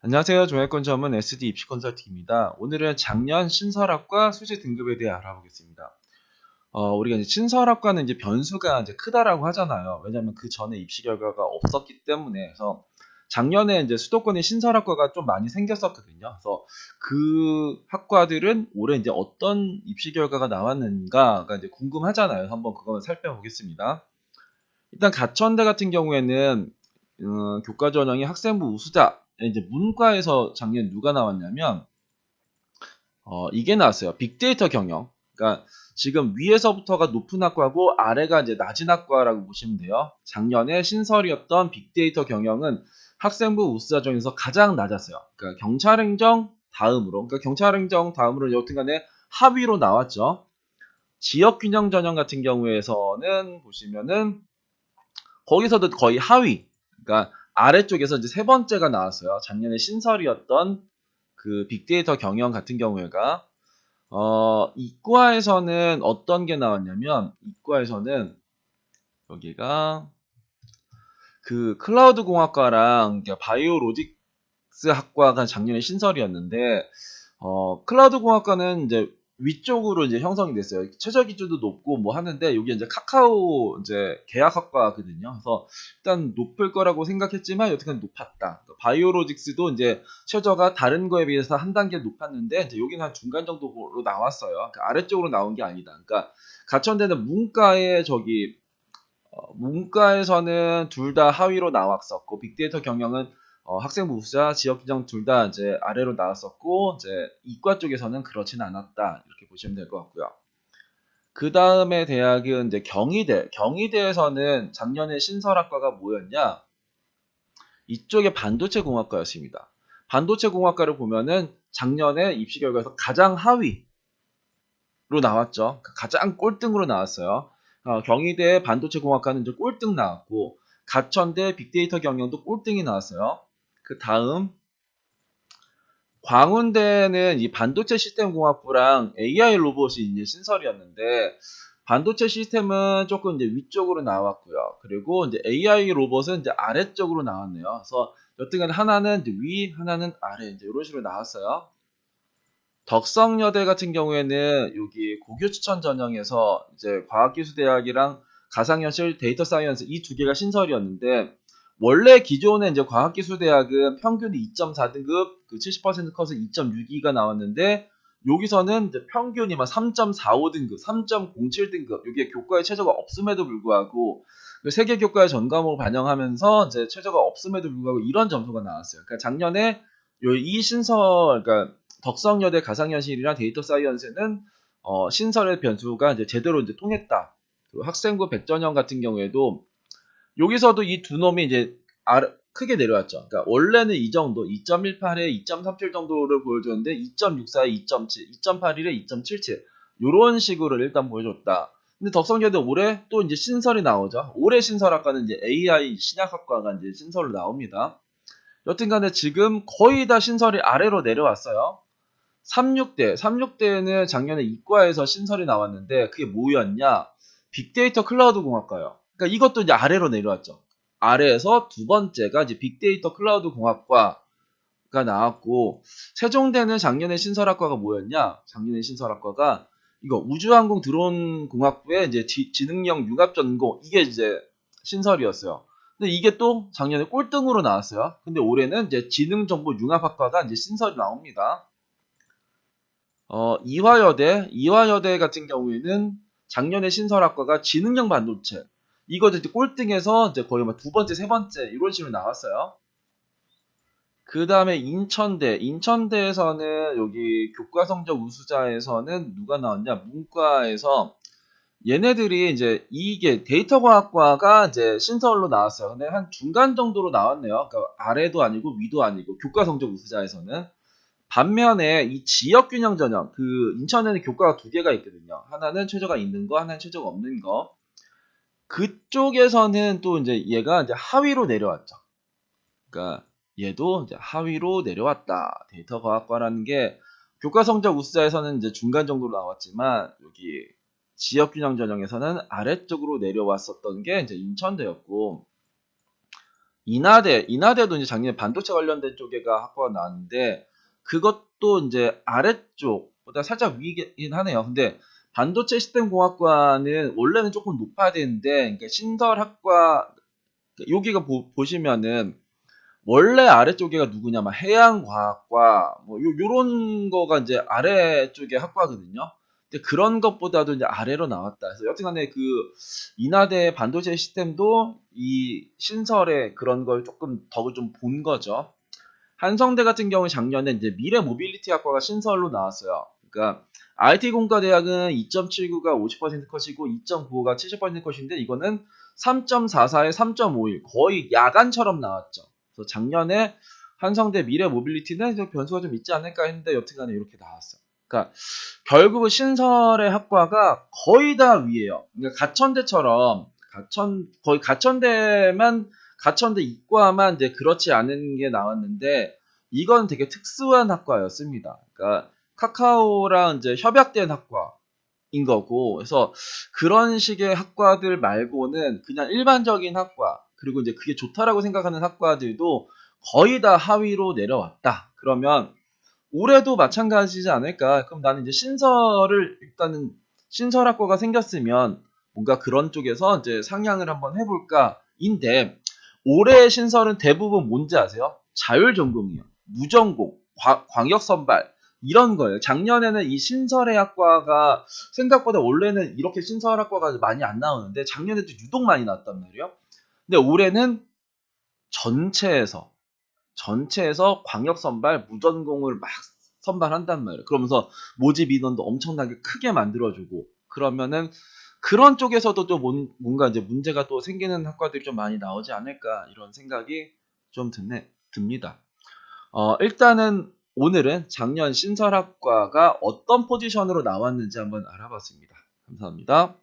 안녕하세요. 종합권 전문 SD 입시 컨설팅입니다. 오늘은 작년 신설학과 수시 등급에 대해 알아보겠습니다. 우리가 이제 신설학과는 이제 변수가 이제 크다라고 하잖아요. 왜냐하면 그 전에 입시 결과가 없었기 때문에. 그래서 작년에 이제 수도권에 신설학과가 좀 많이 생겼었거든요. 그래서 그 학과들은 올해 이제 어떤 입시 결과가 나왔는가가 이제 궁금하잖아요. 한번 그거 살펴보겠습니다. 일단 가천대 같은 경우에는 교과 전형이 학생부 우수자. 이제 문과에서 작년 누가 나왔냐면 이게 나왔어요. 빅데이터 경영. 그러니까 지금 위에서부터가 높은 학과고 아래가 이제 낮은 학과라고 보시면 돼요. 작년에 신설이었던 빅데이터 경영은 학생부 우수자 중에서 가장 낮았어요. 그러니까 경찰행정 다음으로, 그러니까 경찰행정 다음으로 여튼간에 하위로 나왔죠. 지역균형 전형 같은 경우에서는 보시면은 거기서도 거의 하위, 그러니까 아래쪽에서 이제 세 번째가 나왔어요. 작년에 신설이었던 그 빅데이터 경영 같은 경우에가 이과에서는 어떤 게 나왔냐면 이과에서는 여기가 그 클라우드 공학과랑 바이오 로직스 학과가 작년에 신설이었는데 클라우드 공학과는 이제 위쪽으로 이제 형성이 됐어요. 최저 기준도 높고 뭐 하는데 여기 이제 카카오 이제 계약학과거든요. 그래서 일단 높을 거라고 생각했지만 여튼간 높았다. 바이오로직스도 이제 최저가 다른 거에 비해서 한 단계 높았는데 이제 여기는 한 중간 정도로 나왔어요. 그러니까 아래쪽으로 나온 게 아니다. 그러니까 가천대는 문과에 문과에서는 둘 다 하위로 나왔었고 빅데이터 경영은 학생부 우수자, 지역규정 둘 다 이제 아래로 나왔었고 이제 이과 쪽에서는 그렇진 않았다 이렇게 보시면 될 것 같고요. 그 다음에 대학은 이제 경희대. 경희대에서는 작년에 신설학과가 뭐였냐? 이쪽에 반도체 공학과였습니다. 반도체 공학과를 보면은 작년에 입시 결과에서 가장 하위로 나왔죠. 가장 꼴등으로 나왔어요. 경희대 반도체 공학과는 이제 꼴등 나왔고 가천대 빅데이터 경영도 꼴등이 나왔어요. 그 다음 광운대는 이 반도체 시스템 공학부랑 AI 로봇이 이제 신설이었는데 반도체 시스템은 조금 이제 위쪽으로 나왔고요. 그리고 이제 AI 로봇은 이제 아래쪽으로 나왔네요. 그래서 여튼간 하나는 이제 위, 하나는 아래 이제 이런 식으로 나왔어요. 덕성여대 같은 경우에는 여기 고교 추천 전형에서 이제 과학기술대학이랑 가상현실 데이터 사이언스 이 두 개가 신설이었는데 원래 기존에 이제 과학기술대학은 평균이 2.4등급 그 70% 커서 2.62가 나왔는데 여기서는 이제 평균이 막 3.45등급, 3.07등급 이게 교과에 최저가 없음에도 불구하고 그 세계 교과의 전 과목을 반영하면서 이제 최저가 없음에도 불구하고 이런 점수가 나왔어요. 그러니까 작년에 이 신설 그러니까 덕성여대 가상현실이랑 데이터 사이언스는 신설의 변수가 이제 제대로 이제 통했다. 그리고 학생부 백전형 같은 경우에도 여기서도 이 두 놈이 이제 크게 내려왔죠. 그러니까 원래는 이 정도 2.18에 2.37 정도를 보여줬는데 2.64에 2.7, 2.81에 2.77 이런 식으로 일단 보여줬다. 근데 덕성여대 올해 또 이제 신설이 나오죠. 올해 신설학과는 이제 AI 신약학과가 이제 신설로 나옵니다. 여튼간에 지금 거의 다 신설이 아래로 내려왔어요. 36대는 작년에 이과에서 신설이 나왔는데 그게 뭐였냐? 빅데이터 클라우드 공학과요. 그러니까 이것도 이제 아래로 내려왔죠. 아래에서 두 번째가 이제 빅데이터 클라우드 공학과가 나왔고 세종대는 작년에 신설학과가 뭐였냐? 작년에 신설학과가 이거 우주항공 드론 공학부의 이제 지능형 융합 전공 이게 이제 신설이었어요. 근데 이게 또 작년에 꼴등으로 나왔어요. 근데 올해는 이제 지능정보 융합학과가 이제 신설이 나옵니다. 이화여대 같은 경우에는 작년에 신설학과가 지능형 반도체. 이거 이제 꼴등에서 이제 거의 막 두 번째, 세 번째 이런 식으로 나왔어요. 그 다음에 인천대에서는 여기 교과 성적 우수자에서는 누가 나왔냐? 문과에서 얘네들이 이제 이게 데이터과학과가 이제 신설로 나왔어요. 근데 한 중간 정도로 나왔네요. 그러니까 아래도 아니고 위도 아니고 교과 성적 우수자에서는. 반면에 이 지역균형 전형, 그 인천에는 교과가 두 개가 있거든요. 하나는 최저가 있는 거, 하나는 최저가 없는 거. 그쪽에서는 또 이제 얘가 이제 하위로 내려왔죠. 그러니까 얘도 이제 하위로 내려왔다. 데이터 과학과라는 게 교과 성적 우수자에서는 이제 중간 정도로 나왔지만 여기 지역균형 전형에서는 아래쪽으로 내려왔었던 게 이제 인천대였고 인하대도 이제 작년에 반도체 관련된 쪽에가 학과가 나왔는데, 그것도 이제 아래쪽보다 살짝 위긴 하네요. 근데 반도체 시스템공학과는 원래는 조금 높아야 되는데, 그러니까 신설학과, 여기가 보시면은 원래 아래쪽에가 누구냐, 막 해양과학과, 뭐, 요런 거가 이제 아래쪽에 학과거든요. 근데 그런 것보다도 이제 아래로 나왔다. 그래서 여튼간에 그, 인하대 반도체 시스템도 이 신설에 그런 걸 조금 더 좀 본 거죠. 한성대 같은 경우에 작년에 이제 미래 모빌리티 학과가 신설로 나왔어요. 그러니까, IT공과대학은 2.79가 50% 컷이고 2.95가 70% 컷인데, 이거는 3.44에 3.51, 거의 야간처럼 나왔죠. 그래서 작년에 한성대 미래 모빌리티는 좀 변수가 좀 있지 않을까 했는데, 여튼간에 이렇게 나왔어요. 그러니까 결국은 신설의 학과가 거의 다 위에요. 그러니까 가천대처럼 거의 가천대 이과만 이제 그렇지 않은 게 나왔는데, 이건 되게 특수한 학과였습니다. 그러니까 카카오랑 이제 협약된 학과인 거고, 그래서 그런 식의 학과들 말고는 그냥 일반적인 학과, 그리고 이제 그게 좋다라고 생각하는 학과들도 거의 다 하위로 내려왔다. 그러면 올해도 마찬가지지 않을까? 그럼 나는 이제 일단은 신설학과가 생겼으면 뭔가 그런 쪽에서 이제 상향을 한번 해볼까인데, 올해 신설은 대부분 뭔지 아세요? 자율 전공이요. 무전공, 광역 선발, 이런 거예요. 작년에는 이 신설의 학과가 생각보다, 원래는 이렇게 신설학과가 많이 안 나오는데 작년에도 유독 많이 나왔단 말이에요. 근데 올해는 전체에서 광역 선발, 무전공을 막 선발한단 말이에요. 그러면서 모집 인원도 엄청나게 크게 만들어주고, 그러면은 그런 쪽에서도 또 뭔가 이제 문제가 또 생기는 학과들이 좀 많이 나오지 않을까, 이런 생각이 좀 듭니다. 일단은 오늘은 작년 신설학과가 어떤 포지션으로 나왔는지 한번 알아봤습니다. 감사합니다.